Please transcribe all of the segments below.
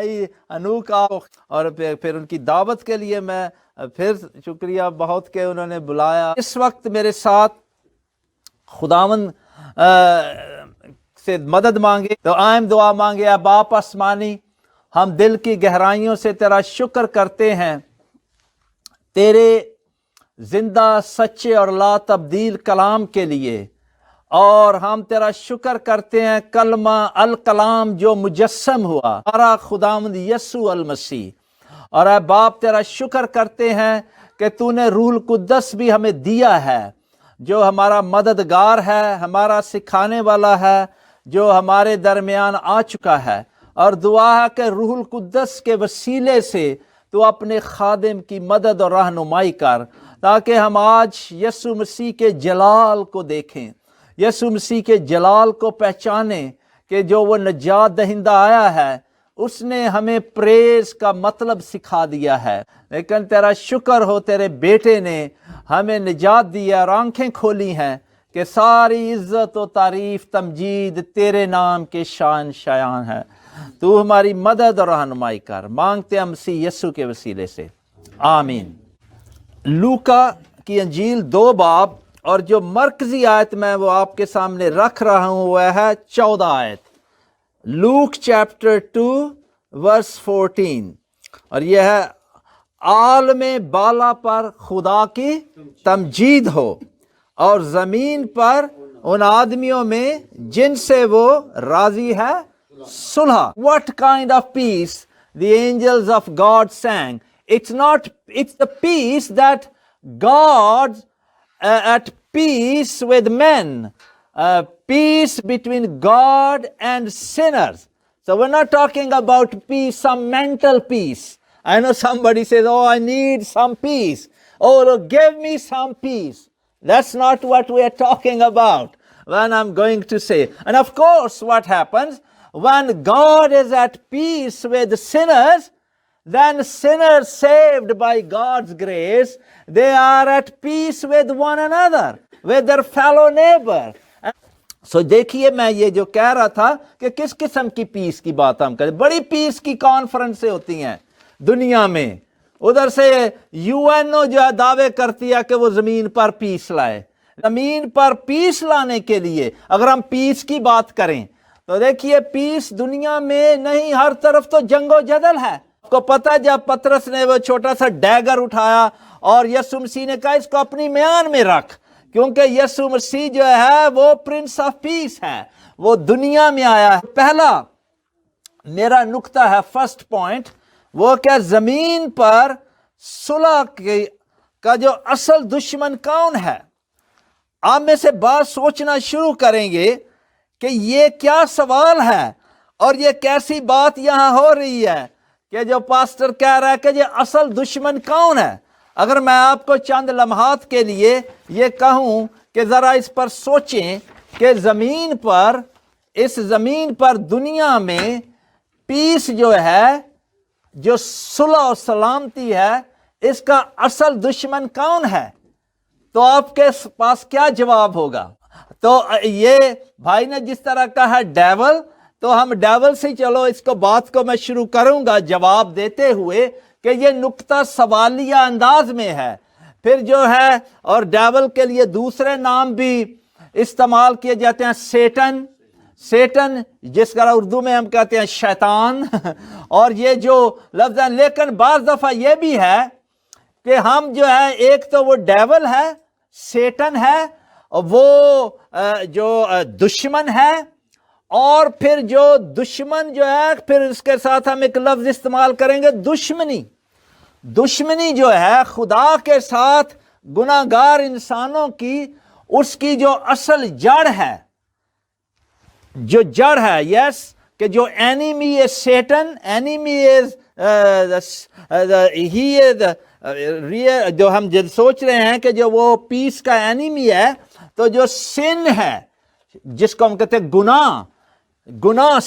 بھائی انو کا، اور پھر ان کی دعوت کے لیے میں پھر شکریہ بہت کہ انہوں نے بلایا۔ اس وقت میرے ساتھ خداوند سے مدد مانگے تو آئم دعا مانگے۔ اے باپ آسمانی، ہم دل کی گہرائیوں سے تیرا شکر کرتے ہیں تیرے زندہ، سچے اور لا تبدیل کلام کے لیے، اور ہم تیرا شکر کرتے ہیں کلمہ الکلام جو مجسم ہوا، ہمارا خداوند یسوع المسیح۔ اور اے باپ تیرا شکر کرتے ہیں کہ تو نے روح القدس بھی ہمیں دیا ہے، جو ہمارا مددگار ہے، ہمارا سکھانے والا ہے، جو ہمارے درمیان آ چکا ہے۔ اور دعا ہے کہ روح القدس کے وسیلے سے تو اپنے خادم کی مدد اور رہنمائی کر، تاکہ ہم آج یسوع مسیح کے جلال کو دیکھیں، یسوع مسیح کے جلال کو پہچانیں کہ جو وہ نجات دہندہ آیا ہے اس نے ہمیں پریز کا مطلب سکھا دیا ہے۔ لیکن تیرا شکر ہو، تیرے بیٹے نے ہمیں نجات دیا اور آنکھیں کھولی ہیں کہ ساری عزت و تعریف تمجید تیرے نام کے شان شایان ہے۔ تو ہماری مدد اور رہنمائی کر، مانگتے ہیں مسیح یسوع کے وسیلے سے، آمین۔ لوکا کی انجیل 2 باب، اور جو مرکزی آیت میں وہ آپ کے سامنے رکھ رہا ہوں وہ ہے 14 آیت، لوک چیپٹر 2 ورس 14، اور یہ ہے عالم بالا پر خدا کی تمجید ہو، اور زمین پر ان آدمیوں میں جن سے وہ راضی ہے صلح۔ What kind of peace the angels of God sang. It's the peace that God at peace with men, peace between God and sinners. So we're not talking about peace, some mental peace. I know somebody says, oh, I need some peace. Oh, give me some peace. That's not what we are talking about when I'm going to say. And of course, what happens when God is at peace with sinners, then sinners saved by God's grace, they are at peace with one another, with their fellow neighbor. So دیکھیے میں یہ جو کہہ رہا تھا کہ کس قسم کی پیس کی بات ہم کریں، بڑی پیس کی کانفرنسیں ہوتی ہیں دنیا میں، ادھر سے UN جو ہے دعوے کرتی ہے کہ وہ زمین پر پیس لائے۔ زمین پر پیس لانے کے لیے اگر ہم پیس کی بات کریں تو دیکھیے پیس دنیا میں نہیں، ہر طرف تو جنگ و جدل ہے۔ آپ کو پتہ جب پطرس نے وہ چھوٹا سا ڈیگر اٹھایا اور یسوع مسیح نے کہا اس کو اپنی میان میں رکھ، کیونکہ یسوع مسیح جو ہے وہ پرنس آف پیس ہے، وہ دنیا میں آیا ہے۔ پہلا میرا نقطہ ہے، فرسٹ پوائنٹ، وہ کہ زمین پر صلح کا جو اصل دشمن کون ہے؟ آپ میں سے بات سوچنا شروع کریں گے کہ یہ کیا سوال ہے اور یہ کیسی بات یہاں ہو رہی ہے کہ جو پاسٹر کہہ رہا ہے کہ یہ اصل دشمن کون ہے۔ اگر میں آپ کو چند لمحات کے لیے یہ کہوں کہ ذرا اس پر سوچیں کہ اس زمین پر دنیا میں پیس جو ہے، جو صلح و سلامتی ہے، اس کا اصل دشمن کون ہے، تو آپ کے پاس کیا جواب ہوگا؟ تو یہ بھائی نے جس طرح کہا ڈیول، تو ہم ڈیول سے چلو اس کو بات کو میں شروع کروں گا جواب دیتے ہوئے کہ یہ نقطہ سوالیہ انداز میں ہے۔ پھر جو ہے اور ڈیول کے لیے دوسرے نام بھی استعمال کیے جاتے ہیں، سیٹن جس کا اردو میں ہم کہتے ہیں شیطان، اور یہ جو لفظ ہے، لیکن بعض دفعہ یہ بھی ہے کہ ہم جو ہے ایک تو وہ ڈیول ہے، سیٹن ہے، وہ جو دشمن ہے، اور پھر جو دشمن جو ہے پھر اس کے ساتھ ہم ایک لفظ استعمال کریں گے دشمنی جو ہے خدا کے ساتھ گناہگار انسانوں کی، اس کی جو اصل جڑ ہے، یس کہ جو enemy is Satan, enemy is he is جو ہم سوچ رہے ہیں کہ جو وہ پیس کا enemy ہے، تو جو sin ہے جس کو ہم کہتے ہیں گناہ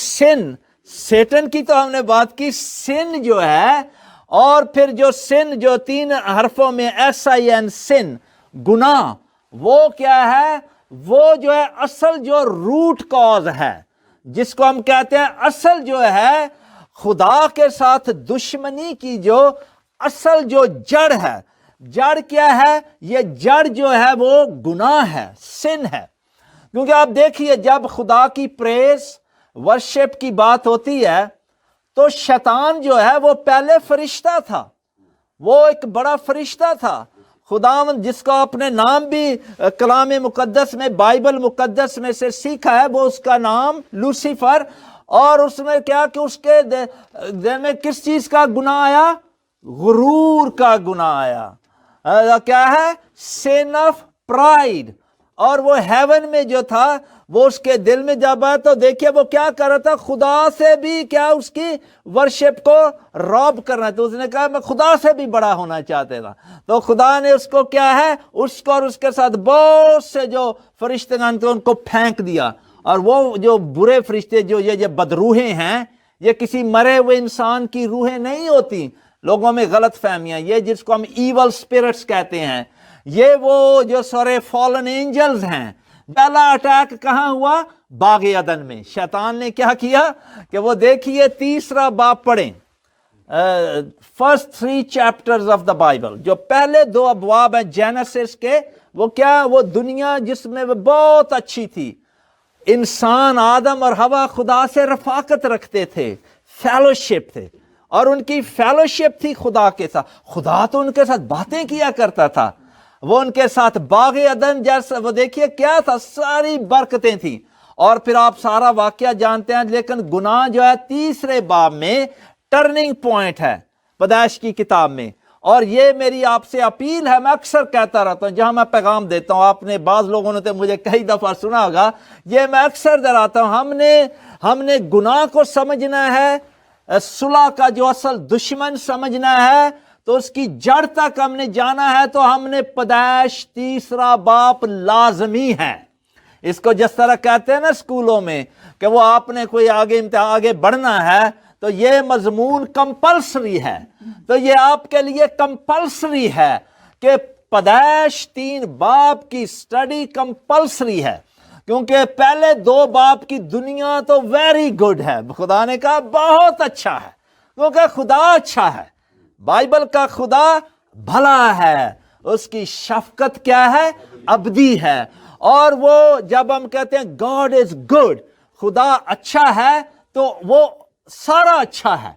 سیٹن کی تو ہم نے بات کی، sin جو ہے، اور پھر جو sin جو 3 حرفوں میں sin sin گناہ، وہ کیا ہے؟ وہ جو ہے اصل جو روٹ کاز ہے، جس کو ہم کہتے ہیں اصل جو ہے خدا کے ساتھ دشمنی کی جو اصل جو جڑ ہے، جڑ کیا ہے؟ یہ جڑ جو ہے وہ گناہ ہے، سن ہے۔ کیونکہ آپ دیکھیے جب خدا کی پریز ورشپ کی بات ہوتی ہے تو شیطان جو ہے وہ پہلے فرشتہ تھا، وہ ایک بڑا فرشتہ تھا۔ خداوند جس کا اپنے نام بھی کلام مقدس میں، بائبل مقدس میں سے سیکھا ہے، وہ اس کا نام لوسیفر، اور اس میں کیا کہ اس کے دل میں کس چیز کا گناہ آیا؟ غرور کا گناہ آیا۔ کیا ہے؟ Scene of pride. اور وہ ہیون میں جو تھا وہ اس کے دل میں جب آیا تو دیکھیے وہ کیا کر رہا تھا؟ خدا سے بھی کیا اس کی ورشپ کو روب کرنا، تو اس نے کہا میں خدا سے بھی بڑا ہونا چاہتے تھا، تو خدا نے اس کو کیا ہے، اس کو اور اس کے ساتھ بہت سے جو فرشتگان تھے ان کو پھینک دیا۔ اور وہ جو برے فرشتے جو یہ بدروحیں ہیں، یہ کسی مرے ہوئے انسان کی روحیں نہیں ہوتی۔ لوگوں میں غلط فہمیاں، یہ جس کو ہم ایول اسپرٹس کہتے ہیں، یہ وہ جو سارے فالن اینجلز ہیں۔ پہلا اٹیک کہاں ہوا؟ باغ عدن میں۔ شیطان نے کیا کیا کہ وہ دیکھیے تیسرا باب پڑھیں، first 3 chapters of the Bible, جو پہلے 2 ابواب ہیں جینیسس کے، وہ کیا؟ وہ دنیا جس میں وہ بہت اچھی تھی، انسان آدم اور حوا خدا سے رفاقت رکھتے تھے، فیلوشپ تھے، اور ان کی فیلوشپ تھی خدا کے ساتھ۔ خدا تو ان کے ساتھ باتیں کیا کرتا تھا، وہ ان کے ساتھ باغ عدن جیسا، وہ دیکھیے کیا تھا، ساری برکتیں تھیں۔ اور پھر آپ سارا واقعہ جانتے ہیں، لیکن گناہ جو ہے تیسرے باب میں ٹرننگ پوائنٹ ہے پیدائش کی کتاب میں۔ اور یہ میری آپ سے اپیل ہے، میں اکثر کہتا رہتا ہوں جہاں میں پیغام دیتا ہوں، آپ نے بعض لوگوں نے تو مجھے کئی دفعہ سنا ہوگا، یہ میں اکثر دہراتا ہوں، ہم نے گناہ کو سمجھنا ہے، صلح کا جو اصل دشمن سمجھنا ہے، تو اس کی جڑ تک ہم نے جانا ہے، تو ہم نے پیدائش تیسرا باب لازمی ہے۔ اس کو جس طرح کہتے ہیں نا اسکولوں میں کہ وہ آپ نے کوئی آگے بڑھنا ہے تو یہ مضمون کمپلسری ہے، تو یہ آپ کے لیے کمپلسری ہے کہ پیدائش 3 باب کی سٹڈی کمپلسری ہے، کیونکہ پہلے 2 باب کی دنیا تو ویری گڈ ہے، خدا نے کہا بہت اچھا ہے، کیونکہ خدا اچھا ہے، بائبل کا خدا بھلا ہے، اس کی شفقت کیا ہے؟ ابدی ہے۔ اور وہ جب ہم کہتے ہیں گاڈ از گڈ، خدا اچھا ہے، تو وہ سارا اچھا ہے،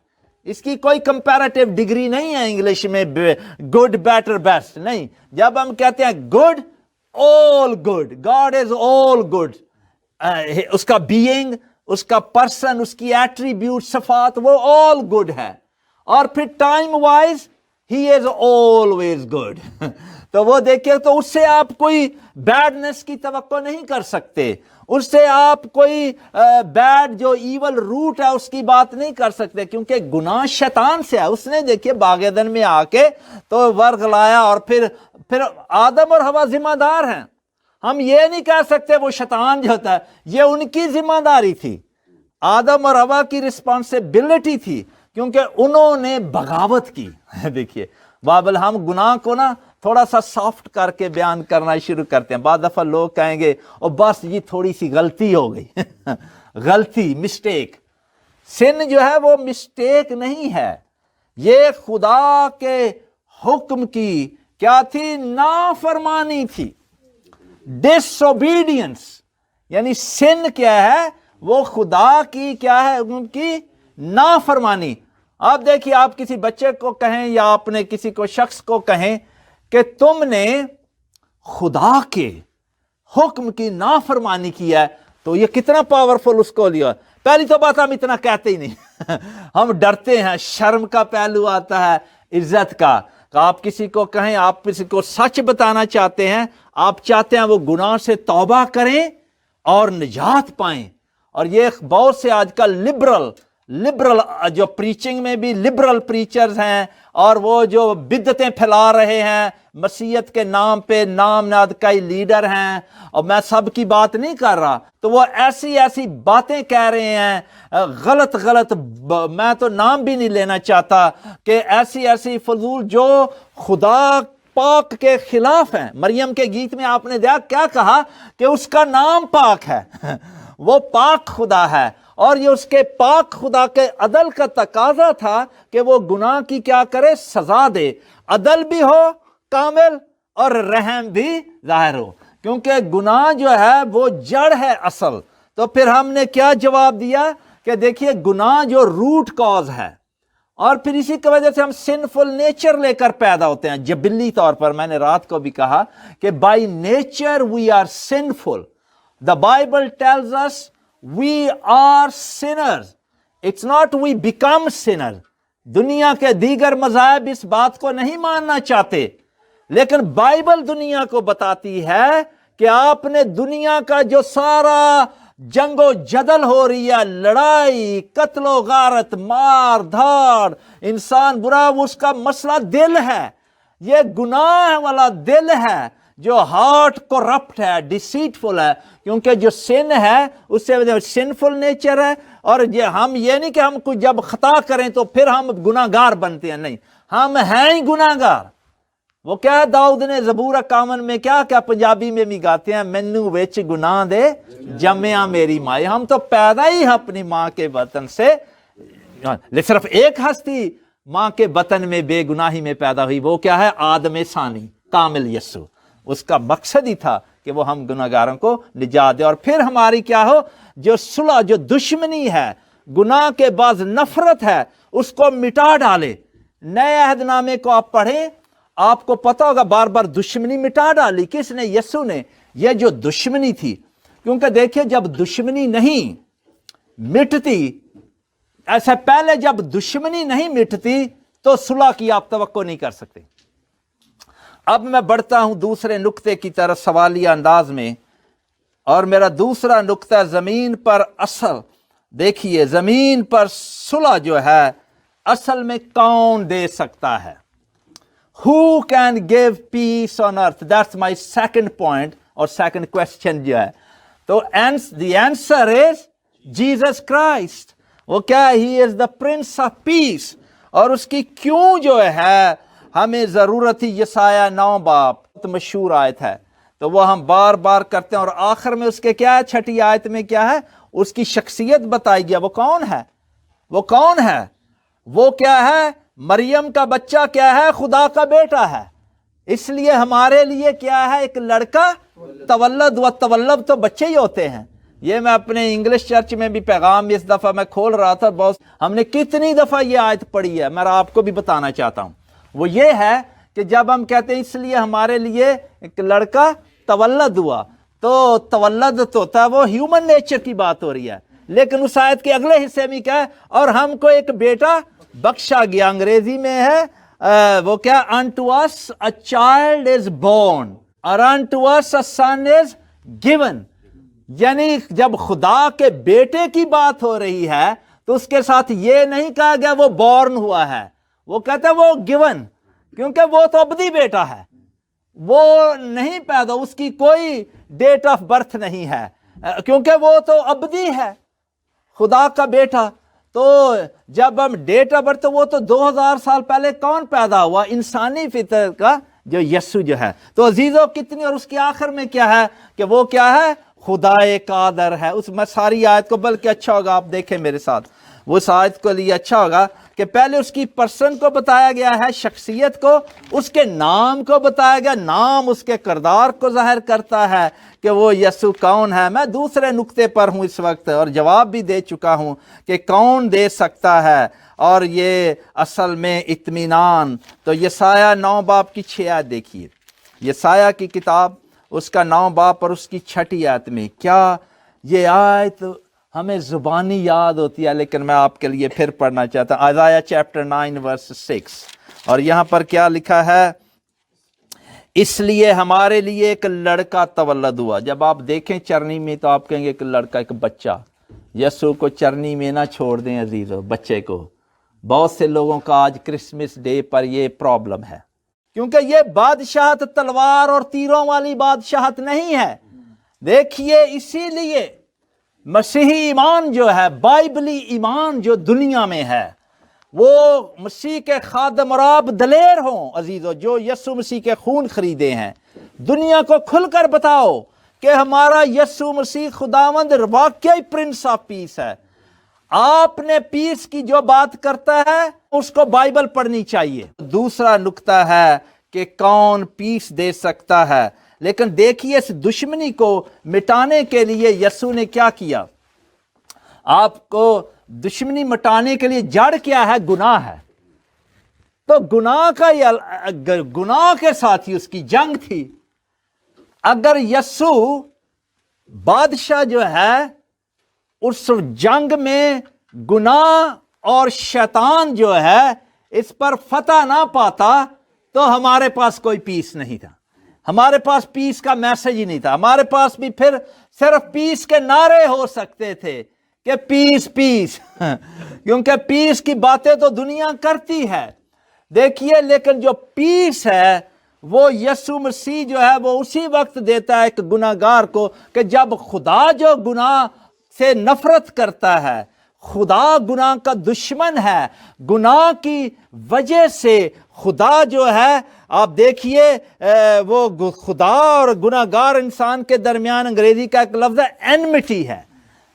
اس کی کوئی کمپیریٹیو ڈگری نہیں ہے انگلش میں، گڈ بیٹر بیسٹ نہیں۔ جب ہم کہتے ہیں good, all good، God is all good، اس کا being، اس کا پرسن، اس کی ایٹریبیوٹ، صفات، وہ all good ہے۔ اور پھر time wise he is always good تو وہ دیکھیں، تو اس سے آپ کوئی بیڈنس کی توقع نہیں کر سکتے، اس سے آپ کوئی بیڈ جو ایول روٹ ہے اس کی بات نہیں کر سکتے، کیونکہ گناہ شیطان سے ہے۔ اس نے دیکھیے باغ عدن میں آ کے تو ورگ لایا، اور پھر آدم اور حوا ذمہ دار ہیں۔ ہم یہ نہیں کہہ سکتے وہ شیطان جو ہوتا ہے، یہ ان کی ذمہ داری تھی، آدم اور حوا کی رسپانسبلٹی تھی، کیونکہ انہوں نے بغاوت کی۔ دیکھیے بابل، ہم گناہ کو نا تھوڑا سا سافٹ کر کے بیان کرنا شروع کرتے ہیں۔ بعض دفعہ لوگ کہیں گے او بس یہ تھوڑی سی غلطی ہو گئی غلطی، مسٹیک۔ سن جو ہے وہ مسٹیک نہیں ہے، یہ خدا کے حکم کی کیا تھی؟ نافرمانی تھی، ڈس اوبیڈینس۔ یعنی سن کیا ہے؟ وہ خدا کی کیا ہے؟ ان کی نافرمانی۔ آپ دیکھیے، آپ کسی بچے کو کہیں یا آپ نے کسی کو شخص کو کہیں کہ تم نے خدا کے حکم کی نافرمانی کی ہے، تو یہ کتنا پاورفل اس کو لیا۔ پہلی تو بات ہم اتنا کہتے ہی نہیں ہم ڈرتے ہیں، شرم کا پہلو آتا ہے، عزت کا۔ کہ آپ کسی کو کہیں، آپ کسی کو سچ بتانا چاہتے ہیں، آپ چاہتے ہیں وہ گناہ سے توبہ کریں اور نجات پائیں۔ اور یہ بہت سے آج کل لبرل جو پریچنگ میں بھی لبرل پریچرز ہیں، اور وہ جو بدعتیں پھیلا رہے ہیں مسیحیت کے نام پہ، نام ناد کئی لیڈر ہیں، اور میں سب کی بات نہیں کر رہا، تو وہ ایسی باتیں کہہ رہے ہیں، غلط میں تو نام بھی نہیں لینا چاہتا، کہ ایسی فضول جو خدا پاک کے خلاف ہیں۔ مریم کے گیت میں آپ نے دیکھا کیا کہا کہ اس کا نام پاک ہے وہ پاک خدا ہے، اور یہ اس کے پاک خدا کے عدل کا تقاضا تھا کہ وہ گناہ کی کیا کرے؟ سزا دے، عدل بھی ہو کامل اور رحم بھی ظاہر ہو، کیونکہ گناہ جو ہے وہ جڑ ہے اصل۔ تو پھر ہم نے کیا جواب دیا کہ دیکھیے گناہ جو روٹ کاز ہے، اور پھر اسی کی وجہ سے ہم سنفل نیچر لے کر پیدا ہوتے ہیں جبلی طور پر۔ میں نے رات کو بھی کہا کہ by nature we are sinful. The Bible tells us we are sinners, it's not we become sinner. دنیا کے دیگر مذاہب اس بات کو نہیں ماننا چاہتے، لیکن بائبل دنیا کو بتاتی ہے کہ آپ نے دنیا کا جو سارا جنگ و جدل ہو رہی ہے، لڑائی، قتل و غارت، مار دھاڑ، انسان برا، اس کا مسئلہ دل ہے۔ یہ گناہ والا دل ہے جو ہارٹ کرپٹ ہے، ڈیسیٹفل ہے، کیونکہ جو سن ہے اس سے سنفل نیچر ہے۔ اور ہم یہ نہیں کہ ہم کو جب خطا کریں تو پھر ہم گناہ گار بنتے ہیں، نہیں، ہم ہیں ہی گناہ گار۔ وہ کیا داؤد نے زبور 51 میں کیا پنجابی میں بھی گاتے ہیں، مینو وچ گناہ دے جمیا میری مائی۔ ہم تو پیدا ہی اپنی ماں کے بطن سے، صرف ایک ہستی ماں کے بطن میں بے گناہی میں پیدا ہوئی، وہ کیا ہے؟ آدم ثانی، کامل یسوع۔ اس کا مقصد ہی تھا کہ وہ ہم گناہ گاروں کو نجات دے، اور پھر ہماری کیا ہو؟ جو صلح، جو دشمنی ہے، گناہ کے بعض نفرت ہے، اس کو مٹا ڈالے۔ نئے عہد نامے کو آپ پڑھیں، آپ کو پتا ہوگا بار بار دشمنی مٹا ڈالی کس نے؟ یسوع نے۔ یہ جو دشمنی تھی، کیونکہ دیکھیں جب دشمنی نہیں مٹتی، ایسا پہلے جب دشمنی نہیں مٹتی تو صلح کی آپ توقع نہیں کر سکتے۔ اب میں بڑھتا ہوں دوسرے نقطے کی طرف سوالیہ انداز میں، اور میرا دوسرا نقطہ زمین پر اصل، دیکھیے زمین پر صلح جو ہے اصل میں کون دے سکتا ہے؟ Who can give peace on earth? That's my second point اور second question جو ہے۔ تو the answer is Jesus Christ۔ وہ کیا؟ He is the Prince of Peace۔ اور اس کی کیوں جو ہے ہمیں ضرورت تھی؟ یسایہ 9 باب مشہور آیت ہے، تو وہ ہم بار بار کرتے ہیں، اور آخر میں اس کے کیا ہے؟ 6 آیت میں کیا ہے؟ اس کی شخصیت بتائی گیا۔ وہ کون ہے؟ وہ کون ہے؟ وہ کیا ہے؟ مریم کا بچہ کیا ہے؟ خدا کا بیٹا ہے۔ اس لیے ہمارے لیے کیا ہے؟ ایک لڑکا تولد، و تولد تو بچے ہی ہوتے ہیں۔ یہ میں اپنے انگلش چرچ میں بھی پیغام اس دفعہ میں کھول رہا تھا، بہت ہم نے کتنی دفعہ یہ آیت پڑھی ہے، میں آپ کو بھی بتانا چاہتا ہوں۔ وہ یہ ہے کہ جب ہم کہتے ہیں اس لیے ہمارے لیے ایک لڑکا تولد ہوا، تو تولد تو تھا، وہ ہیومن نیچر کی بات ہو رہی ہے، لیکن اس آیت کے اگلے حصے میں کیا ہے؟ اور ہم کو ایک بیٹا بخشا گیا۔ انگریزی میں ہے وہ کیا؟ unto us a child is born اور unto us a son is given۔ یعنی جب خدا کے بیٹے کی بات ہو رہی ہے تو اس کے ساتھ یہ نہیں کہا گیا وہ بورن ہوا ہے، وہ کہتا ہے وہ given، کیونکہ وہ تو ابدی بیٹا ہے، وہ نہیں پیدا، اس کی کوئی ڈیٹ آف برتھ نہیں ہے، کیونکہ وہ تو ابدی ہے خدا کا بیٹا۔ تو جب ہم ڈیٹ آف برتھ، وہ تو 2000 سال پہلے کون پیدا ہوا؟ انسانی فطرت کا جو یسوع جو ہے۔ تو عزیزو کتنی، اور اس کے آخر میں کیا ہے کہ وہ کیا ہے؟ خدا قادر ہے۔ اس میں ساری آیت کو، بلکہ اچھا ہوگا آپ دیکھیں میرے ساتھ، وہ اس آیت کو لیے اچھا ہوگا کہ پہلے اس کی پرسن کو بتایا گیا ہے، شخصیت کو، اس کے نام کو بتایا گیا، نام اس کے کردار کو ظاہر کرتا ہے کہ وہ یسوع کون ہے۔ میں دوسرے نقطے پر ہوں اس وقت، اور جواب بھی دے چکا ہوں کہ کون دے سکتا ہے، اور یہ اصل میں اطمینان۔ تو یسایہ 9 باب کی 6 آیت دیکھیے، یسایہ کی کتاب اس کا 9 باب اور اس کی 6 آیت میں کیا یہ آیت ہمیں زبانی یاد ہوتی ہے، لیکن میں آپ کے لیے پھر پڑھنا چاہتا ہوں۔ آئزایہ چیپٹر 9 ورس 6، اور یہاں پر کیا لکھا ہے؟ اس لیے ہمارے لیے ایک لڑکا تولد ہوا۔ جب آپ دیکھیں چرنی میں تو آپ کہیں گے ایک لڑکا، ایک بچہ۔ یسوع کو چرنی میں نہ چھوڑ دیں عزیزو، بچے کو۔ بہت سے لوگوں کا آج کرسمس ڈے پر یہ پرابلم ہے، کیونکہ یہ بادشاہت تلوار اور تیروں والی بادشاہت نہیں ہے۔ دیکھیے اسی لیے مسیحی ایمان جو ہے، بائبلی ایمان جو دنیا میں ہے، وہ مسیح کے خادم اور آپ دلیر ہوں عزیزو، جو یسوع مسیح کے خون خریدے ہیں۔ دنیا کو کھل کر بتاؤ کہ ہمارا یسوع مسیح خداوند واقعی پرنس آف پیس ہے۔ آپ نے پیس کی جو بات کرتا ہے اس کو بائبل پڑھنی چاہیے۔ دوسرا نکتہ ہے کہ کون پیس دے سکتا ہے، لیکن دیکھیے اس دشمنی کو مٹانے کے لیے یسوع نے کیا کیا۔ آپ کو دشمنی مٹانے کے لیے جڑ کیا ہے؟ گناہ ہے۔ تو گناہ کے ساتھ ہی اس کی جنگ تھی۔ اگر یسوع بادشاہ جو ہے اس جنگ میں گناہ اور شیطان جو ہے اس پر فتح نہ پاتا تو ہمارے پاس کوئی پیس نہیں تھا، ہمارے پاس پیس کا میسج ہی نہیں تھا، ہمارے پاس بھی پھر صرف پیس کے نعرے ہو سکتے تھے کہ پیس پیس کیونکہ پیس کی باتیں تو دنیا کرتی ہے۔ دیکھیے لیکن جو پیس ہے وہ یسوع مسیح جو ہے وہ اسی وقت دیتا ہے ایک گناہ گار کو کہ جب خدا جو گناہ سے نفرت کرتا ہے، خدا گناہ کا دشمن ہے، گناہ کی وجہ سے خدا جو ہے، آپ دیکھیے وہ خدا اور گناہ گار انسان کے درمیان انگریزی کا ایک لفظ ہے انمٹی ہے،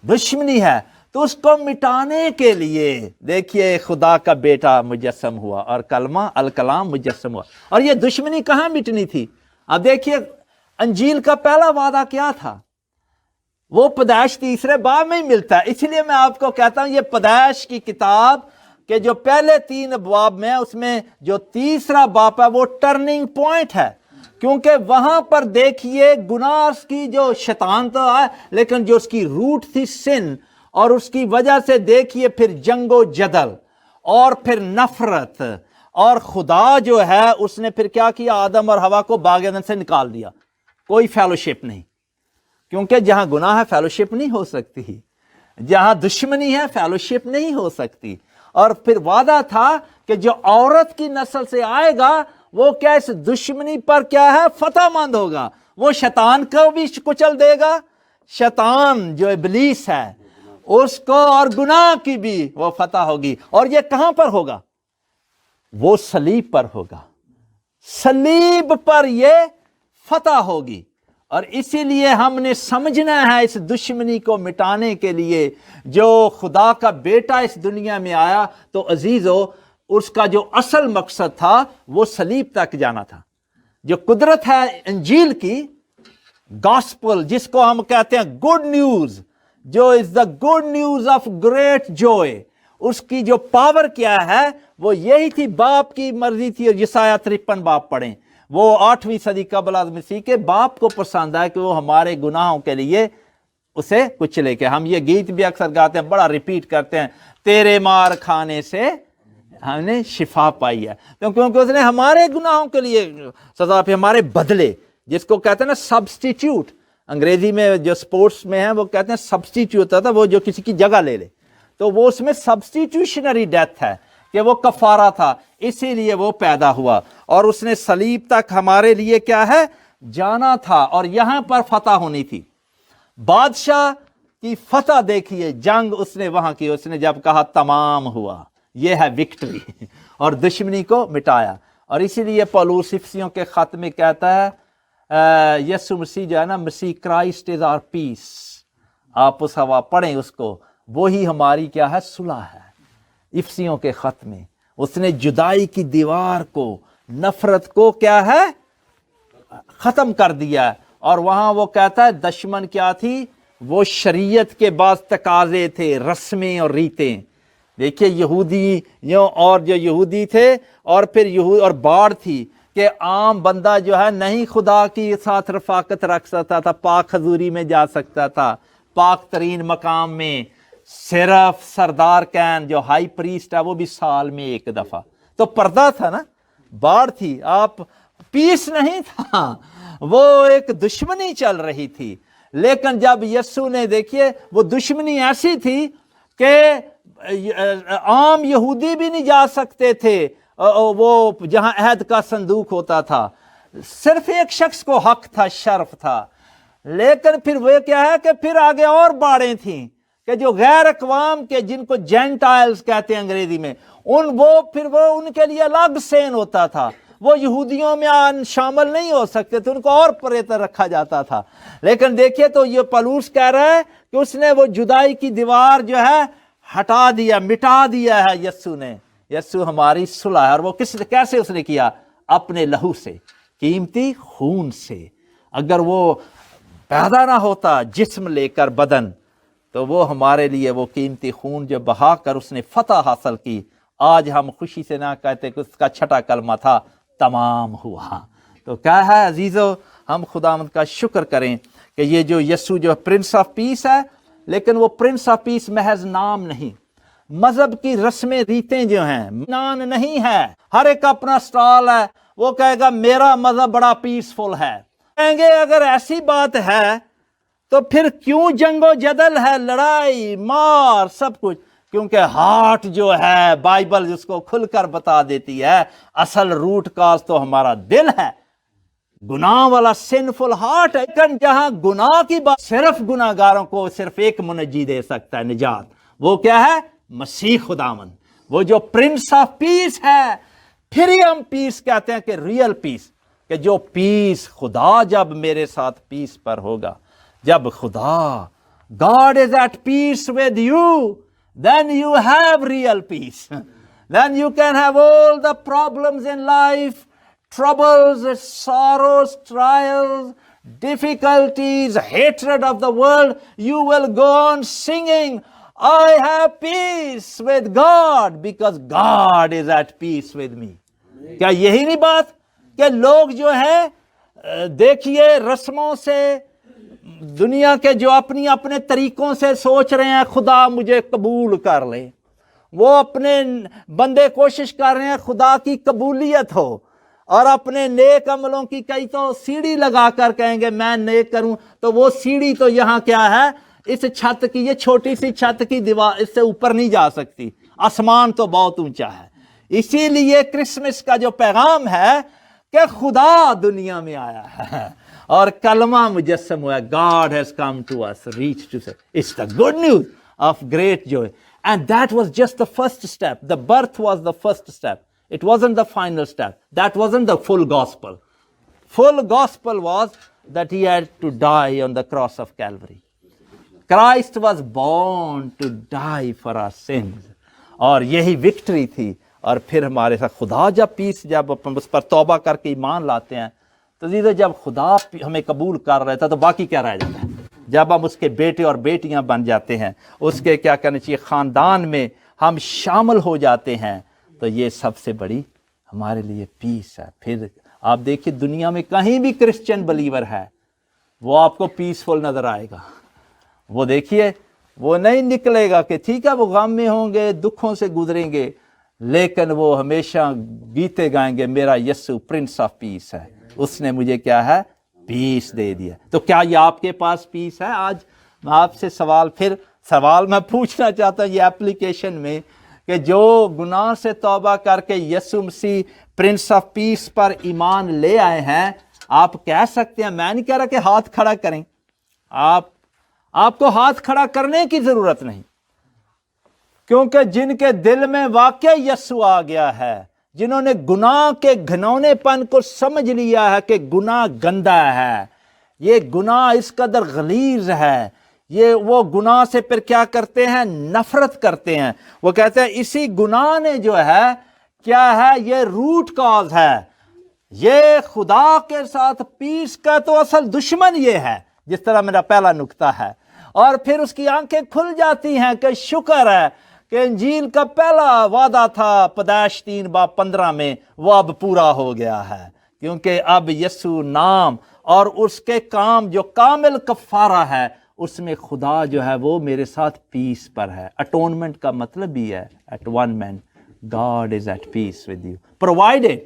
دشمنی ہے۔ تو اس کو مٹانے کے لیے دیکھیے خدا کا بیٹا مجسم ہوا اور کلمہ الکلام مجسم ہوا۔ اور یہ دشمنی کہاں مٹنی تھی؟ اب دیکھیے انجیل کا پہلا وعدہ کیا تھا؟ وہ پیدائش تیسرے باب میں ہی ملتا ہے۔ اس لیے میں آپ کو کہتا ہوں یہ پیدائش کی کتاب کے جو پہلے 3 باب میں اس میں جو تیسرا باب ہے وہ ٹرننگ پوائنٹ ہے، کیونکہ وہاں پر دیکھیے گناہ کی جو شیطان تو ہے لیکن جو اس کی روٹ تھی سن، اور اس کی وجہ سے دیکھیے پھر جنگ و جدل اور پھر نفرت، اور خدا جو ہے اس نے پھر کیا کیا؟ آدم اور حوا کو باغ عدن سے نکال دیا، کوئی فیلوشپ نہیں، کیونکہ جہاں گناہ ہے فیلوشپ نہیں ہو سکتی، جہاں دشمنی ہے فیلوشپ نہیں ہو سکتی۔ اور پھر وعدہ تھا کہ جو عورت کی نسل سے آئے گا وہ کیا اس دشمنی پر کیا ہے؟ فتح مند ہوگا، وہ شیطان کو بھی کچل دے گا، شیطان جو ابلیس ہے اس کو اور گناہ کی بھی وہ فتح ہوگی۔ اور یہ کہاں پر ہوگا؟ وہ صلیب پر ہوگا، صلیب پر یہ فتح ہوگی۔ اور اسی لیے ہم نے سمجھنا ہے اس دشمنی کو مٹانے کے لیے جو خدا کا بیٹا اس دنیا میں آیا تو عزیزو اس کا جو اصل مقصد تھا وہ صلیب تک جانا تھا۔ جو قدرت ہے انجیل کی، گاسپل جس کو ہم کہتے ہیں گڈ نیوز، جو is the good news of great joy, اس کی جو پاور کیا ہے وہ یہی تھی، باپ کی مرضی تھی۔ اور یسایہ 53 باپ پڑھیں، وہ 8ویں صدی قبل از مسیح کے باپ کو پسند ہے کہ وہ ہمارے گناہوں کے لیے اسے کچلے کے۔ ہم یہ گیت بھی اکثر گاتے ہیں، بڑا ریپیٹ کرتے ہیں، تیرے مار کھانے سے ہم نے شفا پائی ہے، کیونکہ اس نے ہمارے گناہوں کے لیے سزا پہ، ہمارے بدلے، جس کو کہتے ہیں نا سبسٹیٹیوٹ، انگریزی میں جو سپورٹس میں ہے وہ کہتے ہیں سبسٹیٹیوٹ ہوتا تھا، وہ جو کسی کی جگہ لے لے، تو وہ اس میں سبسٹیٹیوشنری ڈیتھ ہے کہ وہ کفارہ تھا، اسی لیے وہ پیدا ہوا اور اس نے صلیب تک ہمارے لیے کیا ہے؟ جانا تھا، اور یہاں پر فتح ہونی تھی۔ بادشاہ کی فتح دیکھیے، جنگ اس نے وہاں کی، اس نے جب کہا تمام ہوا، یہ ہے وکٹری، اور دشمنی کو مٹایا۔ اور اسی لیے پولس افسیوں کے خط میں کہتا ہے یسوع مسیح جو ہے نا، مسیح کرائسٹ از آر پیس، آپ اس ہوا پڑھیں اس کو، وہی ہماری کیا ہے؟ صلح ہے۔ افسیوں کے خط میں اس نے جدائی کی دیوار کو، نفرت کو کیا ہے؟ ختم کر دیا۔ اور وہاں وہ کہتا ہے دشمن کیا تھی؟ وہ شریعت کے بعض تقاضے تھے، رسمیں اور ریتیں۔ دیکھیے یہودیوں اور جو یہودی تھے اور پھر اور باڑ تھی کہ عام بندہ جو ہے نہیں خدا کی ساتھ رفاقت رکھ سکتا تھا، پاک حضوری میں جا سکتا تھا، پاک ترین مقام میں صرف سردار کین جو ہائی پریسٹ ہے وہ بھی سال میں 1 دفعہ، تو پردہ تھا نا، باڑ تھی، آپ پیس نہیں تھا، وہ ایک دشمنی چل رہی تھی۔ لیکن جب یسوع نے دیکھیے وہ دشمنی ایسی تھی کہ عام یہودی بھی نہیں جا سکتے تھے وہ جہاں عہد کا صندوق ہوتا تھا، صرف ایک شخص کو حق تھا، شرف تھا۔ لیکن پھر وہ کیا ہے کہ پھر آگے اور باڑیں تھیں کہ جو غیر اقوام کے، جن کو جینٹائلز کہتے ہیں انگریزی میں، پھر وہ ان کے لیے الگ سین ہوتا تھا، وہ یہودیوں میں شامل نہیں ہو سکتے تھے، ان کو اور پریتر رکھا جاتا تھا۔ لیکن دیکھیے تو یہ پولس کہہ رہا ہے کہ اس نے وہ جدائی کی دیوار جو ہے ہٹا دیا، مٹا دیا ہے یسوع نے۔ یسوع ہماری صلح ہے، اور وہ کیسے اس نے کیا؟ اپنے لہو سے، قیمتی خون سے۔ اگر وہ پیدا نہ ہوتا جسم لے کر بدن، تو وہ ہمارے لیے وہ قیمتی خون جو بہا کر اس نے فتح حاصل کی، آج ہم خوشی سے نہ کہتے کہ اس کا چھٹا کلمہ تھا تمام ہوا۔ تو کیا ہے عزیزو، ہم خداوند کا شکر کریں کہ یہ جو یسوع جو پرنس آف پیس ہے، لیکن وہ پرنس آف پیس محض نام نہیں، مذہب کی رسمیں ریتیں جو ہیں نان نہیں ہے۔ ہر ایک اپنا سٹال ہے، وہ کہے گا میرا مذہب بڑا پیسفل ہے۔ کہیں گے اگر ایسی بات ہے تو پھر کیوں جنگ و جدل ہے، لڑائی مار سب کچھ؟ کیونکہ ہارٹ جو ہے بائبل جس کو کھل کر بتا دیتی ہے، اصل روٹ کاز تو ہمارا دل ہے، گناہ والا سنفل ہارٹ ہے۔ لیکن جہاں گناہ کی بات، صرف گناہ گاروں کو صرف ایک منجی دے سکتا ہے نجات، وہ کیا ہے؟ مسیح خداوند، وہ جو پرنس آف پیس ہے۔ پھر ہی ہم پیس کہتے ہیں کہ ریئل پیس، کہ جو پیس خدا جب میرے ساتھ پیس پر ہوگا، جب خدا God is at peace with you, then you have real peace. Then you can have all the problems in life, troubles, sorrows, trials, difficulties, hatred of the world. You will go on singing, I have peace with God because God is at peace with me. کیا یہی نہیں بات کہ لوگ جو ہیں دیکھیے رسموں سے، دنیا کے جو اپنے طریقوں سے سوچ رہے ہیں خدا مجھے قبول کر لے، وہ اپنے بندے کوشش کر رہے ہیں خدا کی قبولیت ہو، اور اپنے نیک عملوں کی کئی تو سیڑھی لگا کر کہیں گے میں نیک کروں، تو وہ سیڑھی تو یہاں کیا ہے؟ اس چھت کی، یہ چھوٹی سی چھت کی دیوار، اس سے اوپر نہیں جا سکتی، آسمان تو بہت اونچا ہے۔ اسی لیے کرسمس کا جو پیغام ہے کہ خدا دنیا میں آیا ہے اور کلمہ مجسم ہوا ہے۔ God has come to us, reached to us. It's the good news of great joy. And that was just the first step. The birth was the first step. It wasn't the final step. That wasn't the full gospel. Full gospel was that he had to die on the cross of Calvary. Christ was born to die for our sins. اور یہی victory تھی۔ اور پھر ہمارے ساتھ خدا جب پیس، جب اس پر توبہ کر کے ایمان لاتے ہیں، تو عزیزو جب خدا ہمیں قبول کر رہا تھا تو باقی کیا رہ جاتا ہے؟ جب ہم اس کے بیٹے اور بیٹیاں بن جاتے ہیں، اس کے کیا کہنا چاہیے خاندان میں ہم شامل ہو جاتے ہیں، تو یہ سب سے بڑی ہمارے لیے پیس ہے۔ پھر آپ دیکھیے دنیا میں کہیں بھی کرسچن بلیور ہے، وہ آپ کو پیسفل نظر آئے گا۔ وہ دیکھیے وہ نہیں نکلے گا کہ ٹھیک ہے وہ غم میں ہوں گے، دکھوں سے گزریں گے، لیکن وہ ہمیشہ گیتے گائیں گے میرا یسوع پرنس آف پیس ہے، اس نے مجھے کیا ہے؟ پیس دے دیا۔ تو کیا یہ آپ کے پاس پیس ہے؟ آج میں آپ سے سوال میں پوچھنا چاہتا ہوں یہ اپلیکیشن میں، کہ جو گناہ سے توبہ کر کے یسوع مسیح پرنس آف پیس پر ایمان لے آئے ہیں، آپ کہہ سکتے ہیں، میں نہیں کہہ رہا کہ ہاتھ کھڑا کریں، آپ کو ہاتھ کھڑا کرنے کی ضرورت نہیں، کیونکہ جن کے دل میں واقع یسوع آ گیا ہے، جنہوں نے گناہ کے گھنونے پن کو سمجھ لیا ہے کہ گناہ گندا ہے، یہ گناہ اس قدر غلیظ ہے، یہ وہ گناہ سے پھر کیا کرتے ہیں؟ نفرت کرتے ہیں۔ وہ کہتے ہیں اسی گناہ نے جو ہے کیا ہے؟ یہ روٹ کاز ہے، یہ خدا کے ساتھ پیس کا تو اصل دشمن یہ ہے، جس طرح میرا پہلا نکتہ ہے۔ اور پھر اس کی آنکھیں کھل جاتی ہیں کہ شکر ہے کہ انجیل کا پہلا وعدہ تھا پیدائش 3:15 میں، وہ اب پورا ہو گیا ہے، کیونکہ اب یسوع نام اور اس کے کام جو کامل کفارہ ہے، اس میں خدا جو ہے وہ میرے ساتھ پیس پر ہے۔ اٹونمنٹ کا مطلب ہی ہے atonement. God is at peace with you, provided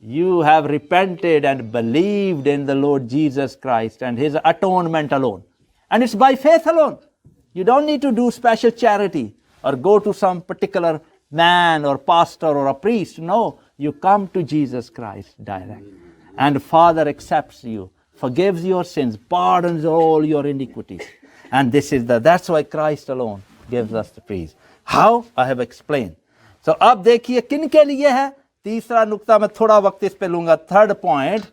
you have repented and believed in the Lord Jesus Christ and his atonement alone. And it's by faith alone. You don't need to do special charity or go to some particular man or pastor or a priest. No, you come to Jesus Christ direct. And Father accepts you, forgives your sins, pardons all your iniquities. And that's why Christ alone gives us the peace. How? I have explained. So اب دیکھیے کن کے لیے ہے؟ تیسرا نقطہ میں تھوڑا وقت اس پہ لوں گا، تھرڈ پوائنٹ،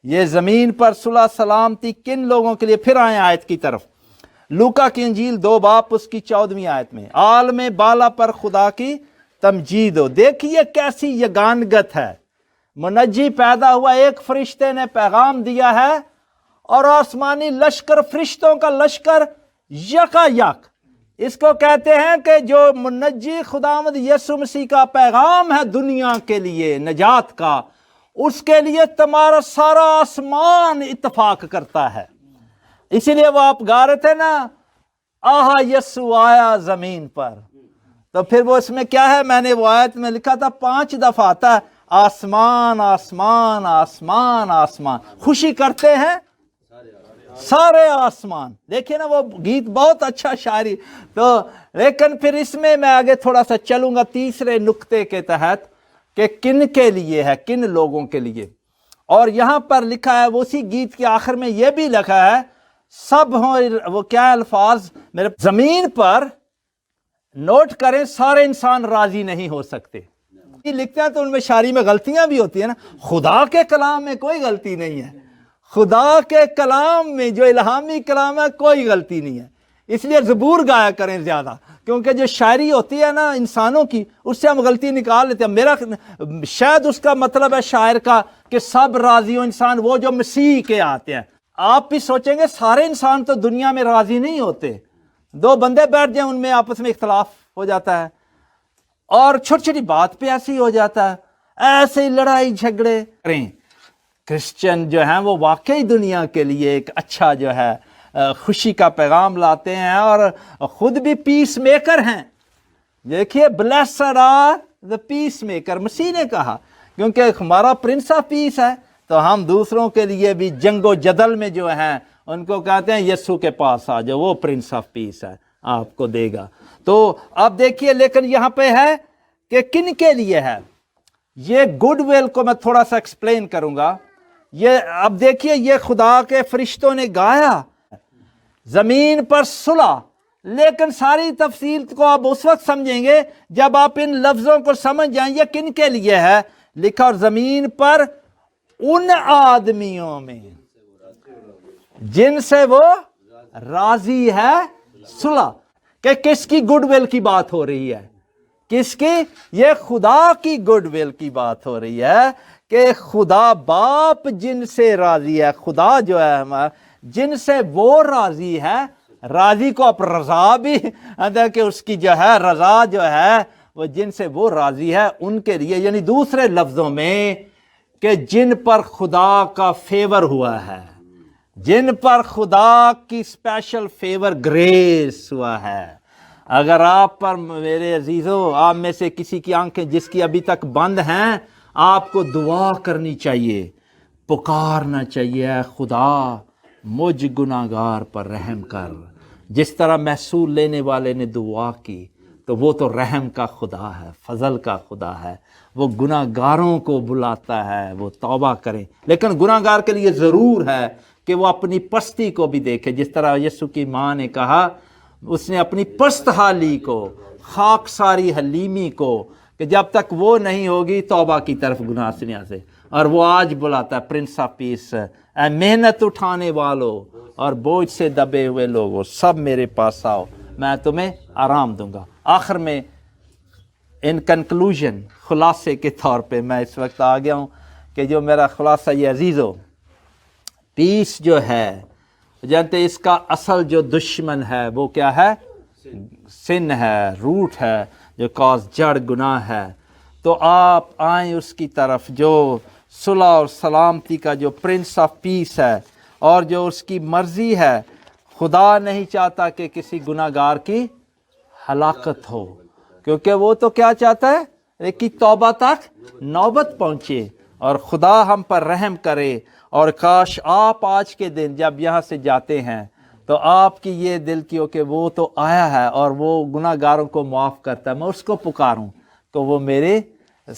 یہ زمین پر صلح سلامتی کن لوگوں کے لیے؟ پھر آئیں آیت کی طرف، لوکا کی انجیل 2 باب اس کی 14ویں آیت میں، عالم بالا پر خدا کی تمجید ہو۔ دیکھیے کیسی یگانگت ہے، منجی پیدا ہوا، ایک فرشتے نے پیغام دیا ہے اور آسمانی لشکر، فرشتوں کا لشکر یکا یک، اس کو کہتے ہیں کہ جو منجی خداوند یسوع مسیح کا پیغام ہے دنیا کے لیے نجات کا، اس کے لیے تمہارا سارا آسمان اتفاق کرتا ہے۔ اسی لیے وہ آپ گا رہے تھے نا، آہا یسوع آیا زمین پر، تو پھر وہ اس میں کیا ہے، میں نے وہ آیت میں لکھا تھا 5 دفعہ آتا ہے، آسمان آسمان آسمان آسمان، خوشی کرتے ہیں سارے آسمان۔ دیکھیں نا وہ گیت بہت اچھا شاعری، تو لیکن پھر اس میں آگے تھوڑا سا چلوں گا تیسرے نقطے کے تحت کہ کن کے لیے ہے، کن لوگوں کے لیے۔ اور یہاں پر لکھا ہے، وہ اسی گیت کے آخر میں یہ بھی لکھا ہے، سب ہوں، وہ کیا الفاظ میرے زمین پر نوٹ کریں، سارے انسان راضی نہیں ہو سکتے۔ یہ لکھتے ہیں تو ان میں شاعری میں غلطیاں بھی ہوتی ہیں نا، خدا کے کلام میں کوئی غلطی نہیں ہے، خدا کے کلام میں جو الہامی کلام ہے کوئی غلطی نہیں ہے، اس لیے زبور گایا کریں زیادہ، کیونکہ جو شاعری ہوتی ہے نا انسانوں کی، اس سے ہم غلطی نکال لیتے ہیں۔ میرا شاید اس کا مطلب ہے شاعر کا کہ سب راضی ہو انسان، وہ جو مسیح کے آتے ہیں۔ آپ بھی سوچیں گے سارے انسان تو دنیا میں راضی نہیں ہوتے، 2 بندے بیٹھ جائیں ان میں آپس میں اختلاف ہو جاتا ہے، اور چھوٹی چھوٹی بات پہ ایسے ہی ہو جاتا ہے، ایسے ہی لڑائی جھگڑے کریں۔ کرسچن جو ہیں وہ واقعی دنیا کے لیے ایک اچھا جو ہے خوشی کا پیغام لاتے ہیں، اور خود بھی پیس میکر ہیں۔ دیکھیے blessed are the peacemaker, مسیح نے کہا، کیونکہ ہمارا پرنس آف پیس ہے، تو ہم دوسروں کے لیے بھی جنگ و جدل میں جو ہیں ان کو کہتے ہیں یسوع کے پاس آ جاؤ، وہ پرنس آف پیس ہے، آپ کو دے گا۔ تو اب دیکھیے لیکن یہاں پہ ہے کہ کن کے لیے ہے یہ گڈ ول کو میں تھوڑا سا ایکسپلین کروں گا۔ یہ اب دیکھیے یہ خدا کے فرشتوں نے گایا زمین پر صلح، لیکن ساری تفصیل کو آپ اس وقت سمجھیں گے جب آپ ان لفظوں کو سمجھ جائیں یہ کن کے لیے ہے لکھا، اور زمین پر ان آدمیوں میں جن سے وہ راضی ہے صلح۔ کہ کس کی گڈ ول کی بات ہو رہی ہے، کس کی؟ یہ خدا کی گڈ ول کی بات ہو رہی ہے کہ خدا باپ جن سے راضی ہے، خدا جو ہے ہمارا جن سے وہ راضی ہے، راضی کو آپ رضا بھی کہ اس کی جو ہے رضا جو ہے وہ جن سے وہ راضی ہے ان کے لیے، یعنی دوسرے لفظوں میں کہ جن پر خدا کا فیور ہوا ہے، جن پر خدا کی اسپیشل فیور گریس ہوا ہے۔ اگر آپ پر میرے عزیزو، آپ میں سے کسی کی آنکھیں جس کی ابھی تک بند ہیں، آپ کو دعا کرنی چاہیے، پکارنا چاہیے، اے خدا مجھ گناہگار پر رحم کر۔ جس طرح محصول لینے والے نے دعا کی، تو وہ تو رحم کا خدا ہے، فضل کا خدا ہے، وہ گناہگاروں کو بلاتا ہے وہ توبہ کریں، لیکن گناہگار کے لیے ضرور ہے کہ وہ اپنی پستی کو بھی دیکھے، جس طرح یسوع کی ماں نے کہا، اس نے اپنی پست حالی کو، خاکساری حلیمی کو، کہ جب تک وہ نہیں ہوگی توبہ کی طرف گناہ سے نہیں آتے۔ اور وہ آج بلاتا ہے پرنس آف پیس، اے محنت اٹھانے والوں اور بوجھ سے دبے ہوئے لوگوں، سب میرے پاس آؤ، میں تمہیں آرام دوں گا۔ آخر میں ان کنکلوژن، خلاصے کے طور پہ میں اس وقت آ گیا ہوں کہ جو میرا خلاصہ یہ عزیزو، پیس جو ہے جانتے اس کا اصل جو دشمن ہے وہ کیا ہے؟ سن ہے، روٹ ہے جو کاز، جڑ گناہ ہے۔ تو آپ آئیں اس کی طرف جو صلح اور سلامتی کا جو پرنس آف پیس ہے، اور جو اس کی مرضی ہے۔ خدا نہیں چاہتا کہ کسی گناہ گار کی ہلاکت ہو، کیونکہ وہ تو کیا چاہتا ہے کہ توبہ تک نوبت پہنچے اور خدا ہم پر رحم کرے۔ اور کاش آپ آج کے دن جب یہاں سے جاتے ہیں تو آپ کی یہ دل کی ہو کہ وہ تو آیا ہے اور وہ گناہ گاروں کو معاف کرتا ہے، میں اس کو پکاروں تو وہ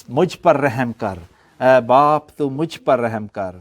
مجھ پر رحم کر، اے باپ تو مجھ پر رحم کر۔